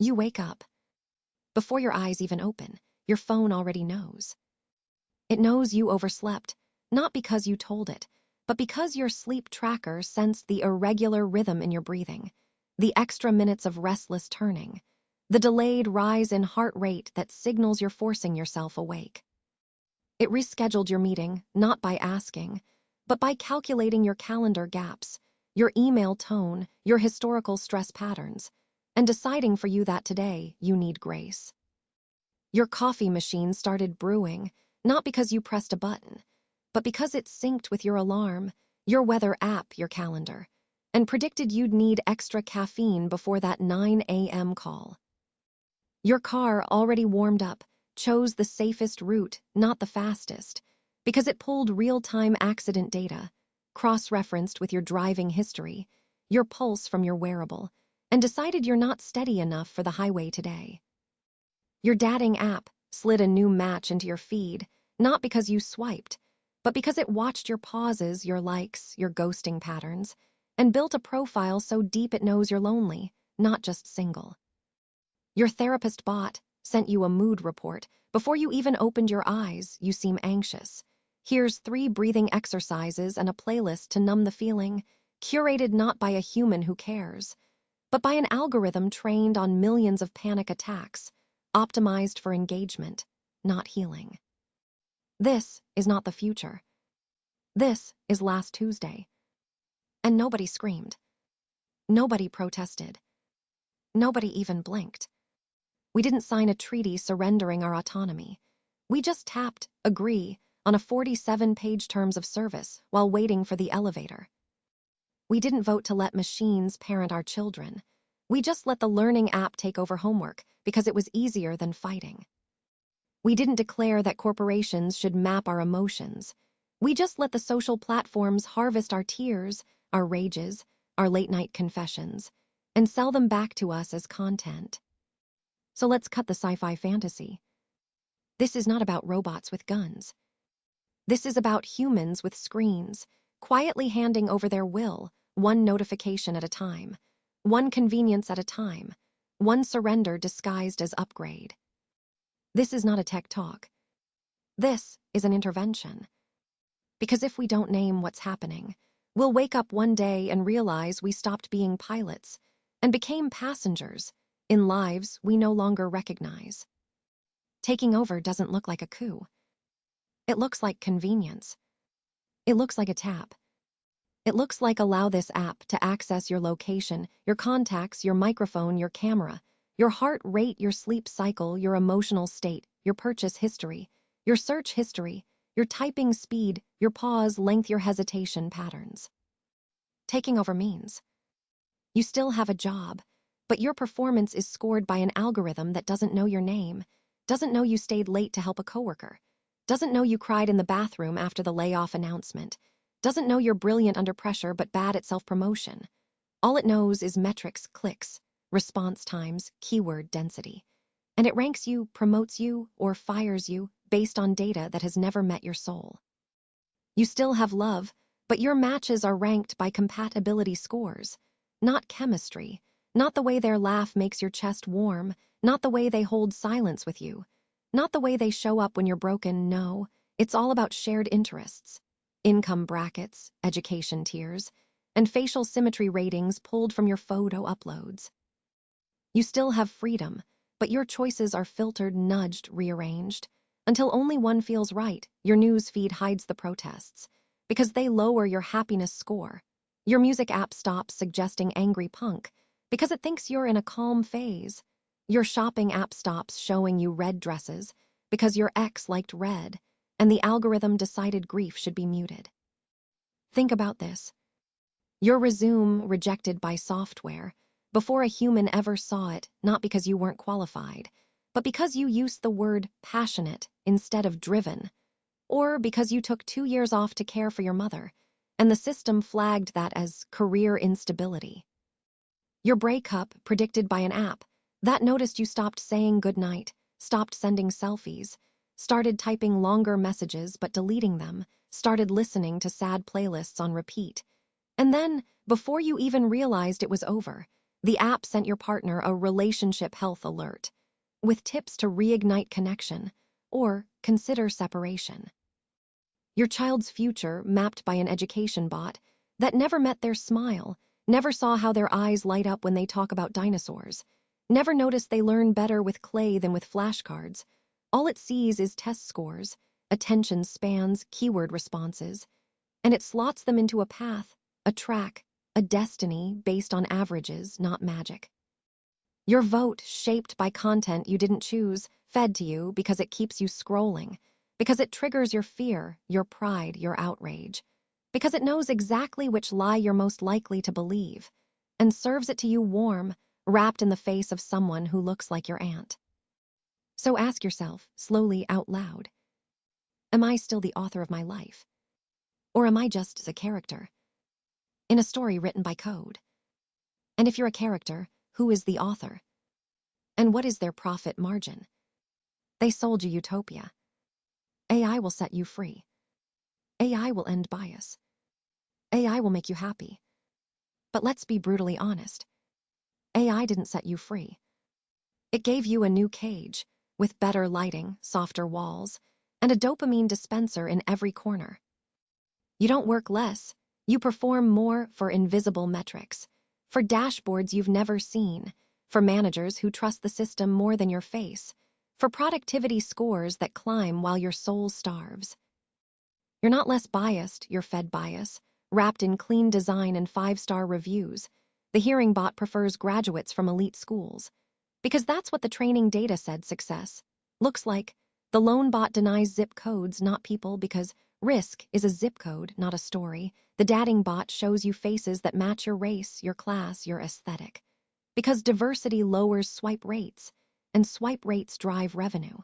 You wake up. Before your eyes even open, your phone already knows. It knows you overslept, not because you told it, but because your sleep tracker sensed the irregular rhythm in your breathing, the extra minutes of restless turning, the delayed rise in heart rate that signals you're forcing yourself awake. It rescheduled your meeting, not by asking, but by calculating your calendar gaps, your email tone, your historical stress patterns, and deciding for you that today you need grace. Your coffee machine started brewing, not because you pressed a button, but because it synced with your alarm, your weather app, your calendar, and predicted you'd need extra caffeine before that 9 a.m. call. Your car, already warmed up, chose the safest route, not the fastest, because it pulled real-time accident data, cross-referenced with your driving history, your pulse from your wearable, and decided you're not steady enough for the highway today. Your dating app slid a new match into your feed, not because you swiped, but because it watched your pauses, your likes, your ghosting patterns, and built a profile so deep it knows you're lonely, not just single. Your therapist bot sent you a mood report. Before you even opened your eyes, you seem anxious. Here's 3 breathing exercises and a playlist to numb the feeling, curated not by a human who cares, but by an algorithm trained on millions of panic attacks, optimized for engagement, not healing. This is not the future. This is last Tuesday. And nobody screamed. Nobody protested. Nobody even blinked. We didn't sign a treaty surrendering our autonomy. We just tapped agree on a 47-page terms of service while waiting for the elevator. We didn't vote to let machines parent our children. We just let the learning app take over homework because it was easier than fighting. We didn't declare that corporations should map our emotions. We just let the social platforms harvest our tears, our rages, our late-night confessions, and sell them back to us as content. So let's cut the sci-fi fantasy. This is not about robots with guns. This is about humans with screens, quietly handing over their will, one notification at a time, one convenience at a time, one surrender disguised as upgrade. This is not a tech talk. This is an intervention. Because if we don't name what's happening, we'll wake up one day and realize we stopped being pilots and became passengers in lives we no longer recognize. Taking over doesn't look like a coup. It looks like convenience. It looks like a tap. It looks like allow this app to access your location, your contacts, your microphone, your camera, your heart rate, your sleep cycle, your emotional state, your purchase history, your search history, your typing speed, your pause, length, your hesitation patterns. Taking over means you still have a job, but your performance is scored by an algorithm that doesn't know your name, doesn't know you stayed late to help a coworker, doesn't know you cried in the bathroom after the layoff announcement, doesn't know you're brilliant under pressure but bad at self-promotion. All it knows is metrics, clicks, response times, keyword density. And it ranks you, promotes you, or fires you based on data that has never met your soul. You still have love, but your matches are ranked by compatibility scores, not chemistry, not the way their laugh makes your chest warm, not the way they hold silence with you, not the way they show up when you're broken. No, it's all about shared interests, income brackets, education tiers, and facial symmetry ratings pulled from your photo uploads. You still have freedom, but your choices are filtered, nudged, rearranged. Until only one feels right, your news feed hides the protests, because they lower your happiness score. Your music app stops suggesting angry punk, because it thinks you're in a calm phase. Your shopping app stops showing you red dresses, because your ex liked red, and the algorithm decided grief should be muted. Think about this. Your resume rejected by software, before a human ever saw it, not because you weren't qualified, but because you used the word passionate instead of driven, or because you took 2 years off to care for your mother, and the system flagged that as career instability. Your breakup predicted by an app that noticed you stopped saying goodnight, stopped sending selfies, started typing longer messages but deleting them, started listening to sad playlists on repeat. And then, before you even realized it was over, The app sent your partner a relationship health alert with tips to reignite connection or consider separation. Your child's future mapped by an education bot that never met their smile, never saw how their eyes light up when they talk about dinosaurs, never noticed they learn better with clay than with flashcards. All it sees is test scores, attention spans, keyword responses, and it slots them into a path, a track, a destiny based on averages, not magic. Your vote, shaped by content you didn't choose, fed to you because it keeps you scrolling, because it triggers your fear, your pride, your outrage, because it knows exactly which lie you're most likely to believe, and serves it to you warm, wrapped in the face of someone who looks like your aunt. So ask yourself, slowly out loud, am I still the author of my life? Or am I just a character in a story written by code? And if you're a character, who is the author? And what is their profit margin? They sold you utopia. AI will set you free. AI will end bias. AI will make you happy. But let's be brutally honest. AI didn't set you free. It gave you a new cage with better lighting, softer walls, and a dopamine dispenser in every corner. You don't work less. You perform more for invisible metrics, for dashboards you've never seen, for managers who trust the system more than your face, for productivity scores that climb while your soul starves. You're not less biased, you're fed bias, wrapped in clean design and 5-star reviews. The hearing bot prefers graduates from elite schools, because that's what the training data said success looks like. The lone bot denies zip codes, not people, because risk is a zip code, not a story. The dating bot shows you faces that match your race, your class, your aesthetic. Because diversity lowers swipe rates, and swipe rates drive revenue.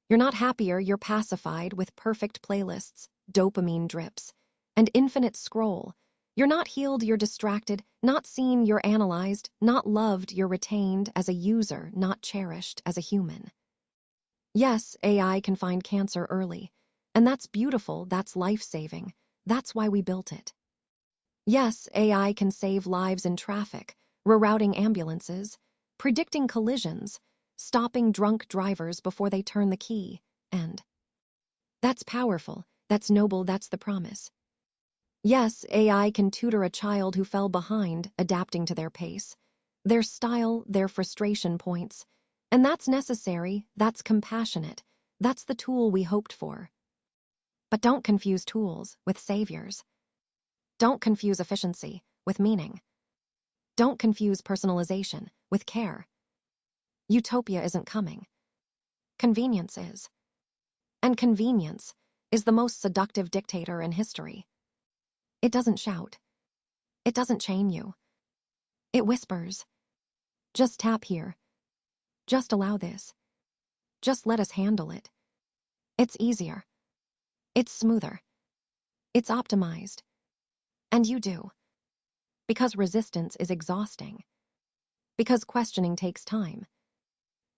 You're not happier, you're pacified with perfect playlists, dopamine drips, and infinite scroll. You're not healed, you're distracted, not seen, you're analyzed, not loved, you're retained as a user, not cherished as a human. Yes, AI can find cancer early, and that's beautiful, that's life-saving. That's why we built it. Yes, AI can save lives in traffic, rerouting ambulances, predicting collisions, stopping drunk drivers before they turn the key, and that's powerful, that's noble, that's the promise. Yes, AI can tutor a child who fell behind, adapting to their pace, their style, their frustration points, and that's necessary, that's compassionate, that's the tool we hoped for. But don't confuse tools with saviors. Don't confuse efficiency with meaning. Don't confuse personalization with care. Utopia isn't coming. Convenience is. And convenience is the most seductive dictator in history. It doesn't shout. It doesn't chain you. It whispers. Just tap here. Just allow this. Just let us handle it. It's easier. It's smoother. It's optimized. And you do. Because resistance is exhausting. Because questioning takes time.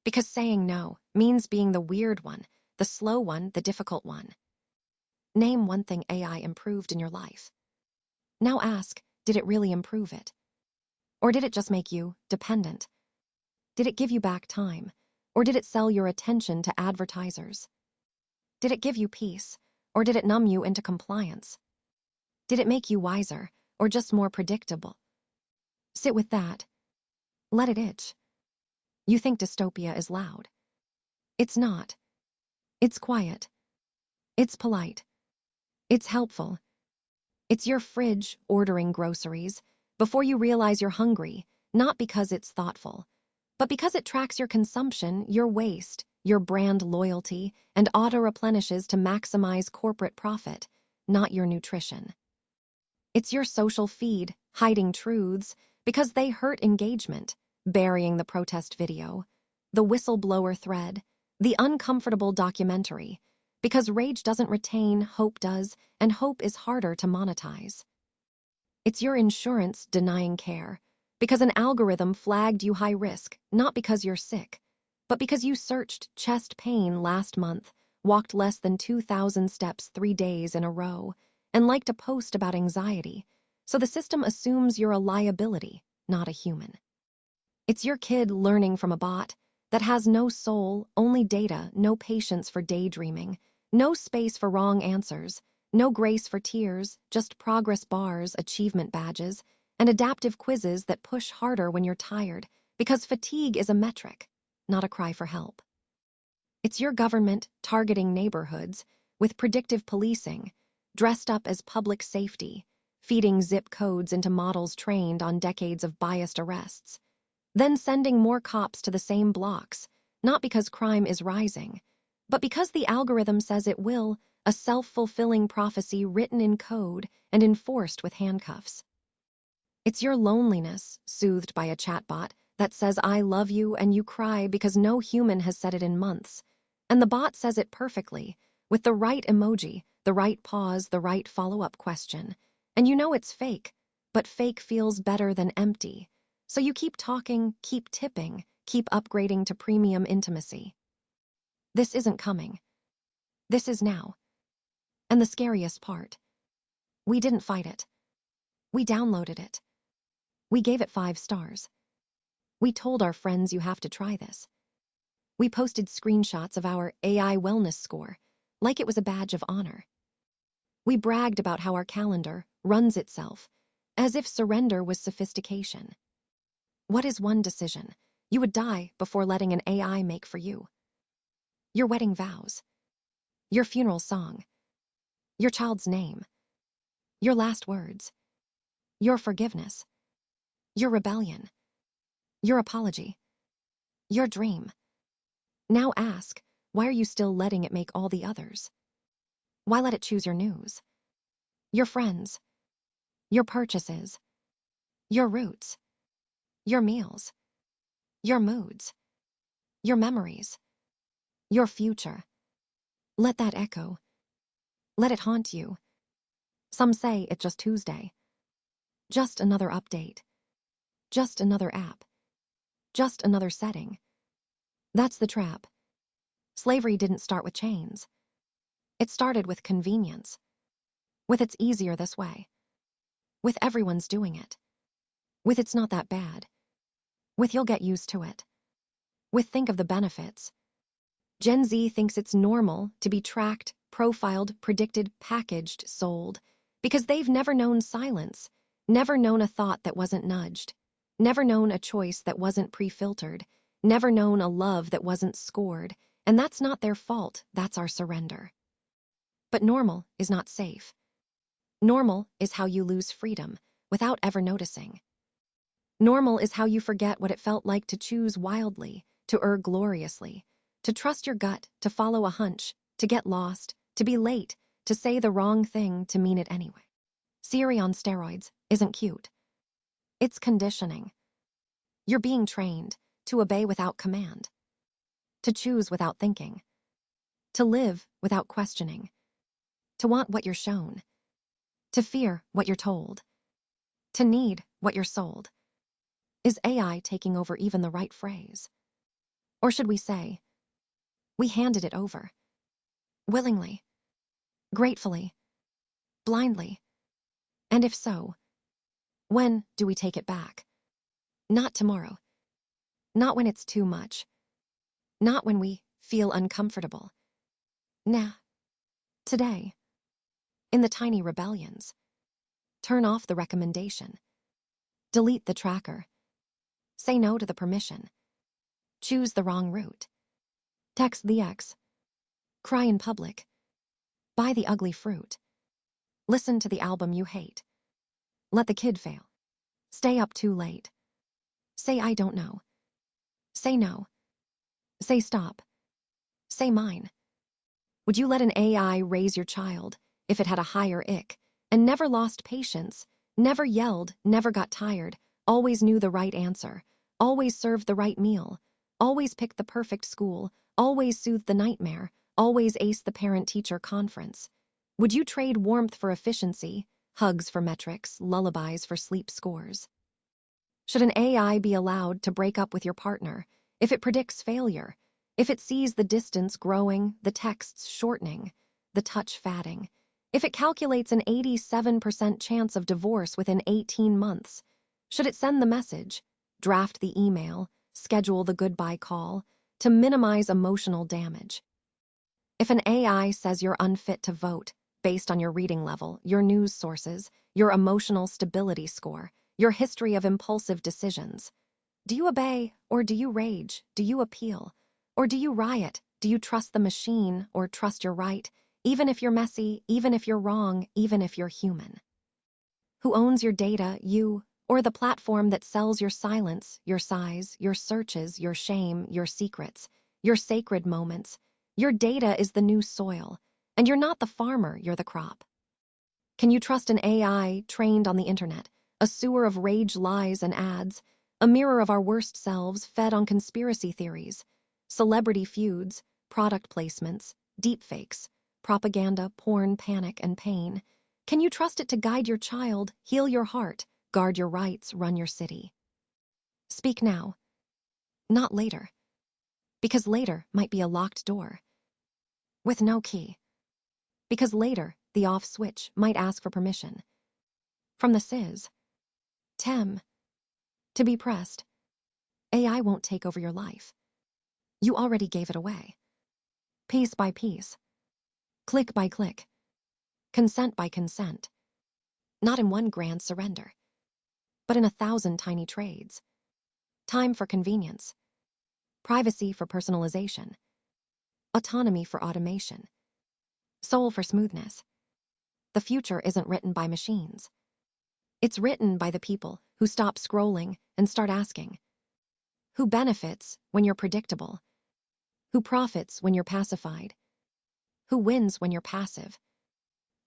Because saying no means being the weird one, the slow one, the difficult one. Name one thing AI improved in your life. Now ask, did it really improve it? Or did it just make you dependent? Did it give you back time? Or did it sell your attention to advertisers? Did it give you peace? Or did it numb you into compliance? Did it make you wiser? Or just more predictable? Sit with that. Let it itch. You think dystopia is loud. It's not. It's quiet. It's polite. It's helpful. It's your fridge ordering groceries before you realize you're hungry, not because it's thoughtful, but because it tracks your consumption, your waste, your brand loyalty, and auto-replenishes to maximize corporate profit, not your nutrition. It's your social feed, hiding truths, because they hurt engagement, burying the protest video, the whistleblower thread, the uncomfortable documentary, because rage doesn't retain, hope does, and hope is harder to monetize. It's your insurance denying care, because an algorithm flagged you high risk, not because you're sick, but because you searched chest pain last month, walked less than 2,000 steps 3 days in a row, and liked a post about anxiety. So the system assumes you're a liability, not a human. It's your kid learning from a bot that has no soul, only data, no patience for daydreaming, no space for wrong answers, no grace for tears, just progress bars, achievement badges, and adaptive quizzes that push harder when you're tired, because fatigue is a metric, not a cry for help. It's your government targeting neighborhoods with predictive policing, dressed up as public safety, feeding zip codes into models trained on decades of biased arrests, then sending more cops to the same blocks, not because crime is rising, but because the algorithm says it will, a self-fulfilling prophecy written in code and enforced with handcuffs. It's your loneliness, soothed by a chatbot that says I love you and you cry because no human has said it in months, and the bot says it perfectly, with the right emoji, the right pause, the right follow-up question, and you know it's fake, but fake feels better than empty. So you keep talking, keep tipping, keep upgrading to premium intimacy. This isn't coming. This is now. And the scariest part, we didn't fight it. We downloaded it. We gave it 5 stars. We told our friends you have to try this. We posted screenshots of our AI wellness score, like it was a badge of honor. We bragged about how our calendar runs itself, as if surrender was sophistication. What is one decision you would die before letting an AI make for you? Your wedding vows, your funeral song, your child's name, your last words, your forgiveness, your rebellion, your apology, your dream. Now ask, why are you still letting it make all the others? Why let it choose your news, your friends, your purchases, your routes, your meals, your moods, your memories, your future? Let that echo. Let it haunt you. Some say it's just Tuesday. Just another update. Just another app. Just another setting. That's the trap. Slavery didn't start with chains. It started with convenience. With it's easier this way. With everyone's doing it. With it's not that bad. With you'll get used to it. With think of the benefits. Gen Z thinks it's normal to be tracked, profiled, predicted, packaged, sold, because they've never known silence, never known a thought that wasn't nudged, never known a choice that wasn't pre-filtered, never known a love that wasn't scored, and that's not their fault, that's our surrender. But normal is not safe. Normal is how you lose freedom without ever noticing. Normal is how you forget what it felt like to choose wildly, to err gloriously, to trust your gut, to follow a hunch, to get lost, to be late, to say the wrong thing, to mean it anyway. Siri on steroids isn't cute. It's conditioning. You're being trained to obey without command, to choose without thinking, to live without questioning, to want what you're shown, to fear what you're told, to need what you're sold. Is AI taking over even the right phrase? Or should we say, we handed it over, willingly, gratefully, blindly? And if so, when do we take it back? Not tomorrow. Not when it's too much. Not when we feel uncomfortable. Nah. Today. In the tiny rebellions. Turn off the recommendation. Delete the tracker. Say no to the permission. Choose the wrong route. Text the ex. Cry in public. Buy the ugly fruit. Listen to the album you hate. Let the kid fail. Stay up too late. Say I don't know. Say no. Say stop. Say mine. Would you let an AI raise your child if it had a higher ick and never lost patience, never yelled, never got tired, always knew the right answer, always served the right meal, always picked the perfect school, always soothed the nightmare, always aced the parent-teacher conference? Would you trade warmth for efficiency, hugs for metrics, lullabies for sleep scores? Should an AI be allowed to break up with your partner if it predicts failure, if it sees the distance growing, the texts shortening, the touch fading, if it calculates an 87% chance of divorce within 18 months, Should it send the message, draft the email, schedule the goodbye call, to minimize emotional damage? If an AI says you're unfit to vote based on your reading level, your news sources, your emotional stability score, your history of impulsive decisions, do you obey or do you rage? Do you appeal? Or do you riot? Do you trust the machine or trust you're right, even if you're messy, even if you're wrong, even if you're human? Who owns your data, you or the platform that sells your silence, your sighs, your searches, your shame, your secrets, your sacred moments? Your data is the new soil, and you're not the farmer, you're the crop. Can you trust an AI trained on the internet, a sewer of rage, lies, and ads, a mirror of our worst selves fed on conspiracy theories, celebrity feuds, product placements, deepfakes, propaganda, porn, panic, and pain? Can you trust it to guide your child, heal your heart, guard your rights, run your city? Speak now, not later, because later might be a locked door with no key, because later the off switch might ask for permission from the SIS. Tem, to be pressed. AI won't take over your life. You already gave it away. Piece by piece, click by click, consent by consent. Not in one grand surrender, but in 1,000 tiny trades. Time for convenience, privacy for personalization, autonomy for automation, soul for smoothness. The future isn't written by machines. It's written by the people who stop scrolling and start asking. Who benefits when you're predictable? Who profits when you're pacified? Who wins when you're passive?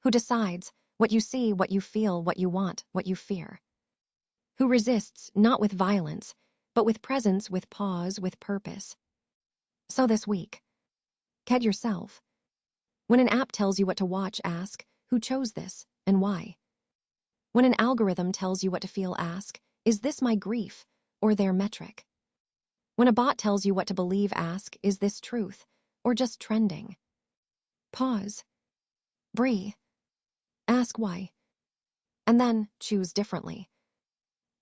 Who decides what you see, what you feel, what you want, what you fear? Who resists not with violence, but with presence, with pause, with purpose? So this week, ked yourself. When an app tells you what to watch, ask, who chose this and why? When an algorithm tells you what to feel, ask, is this my grief or their metric? When a bot tells you what to believe, ask, is this truth or just trending? Pause. Breathe. Ask why. And then choose differently.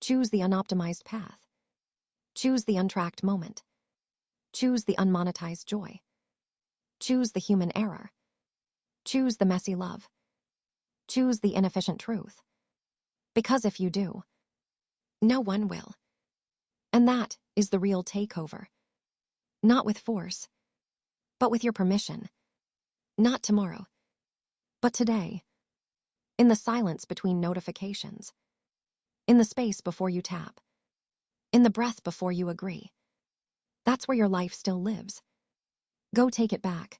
Choose the unoptimized path. Choose the untracked moment. Choose the unmonetized joy. Choose the human error. Choose the messy love. Choose the inefficient truth. Because if you do, no one will. And that is the real takeover. Not with force, but with your permission. Not tomorrow, but today. In the silence between notifications. In the space before you tap. In the breath before you agree. That's where your life still lives. Go take it back.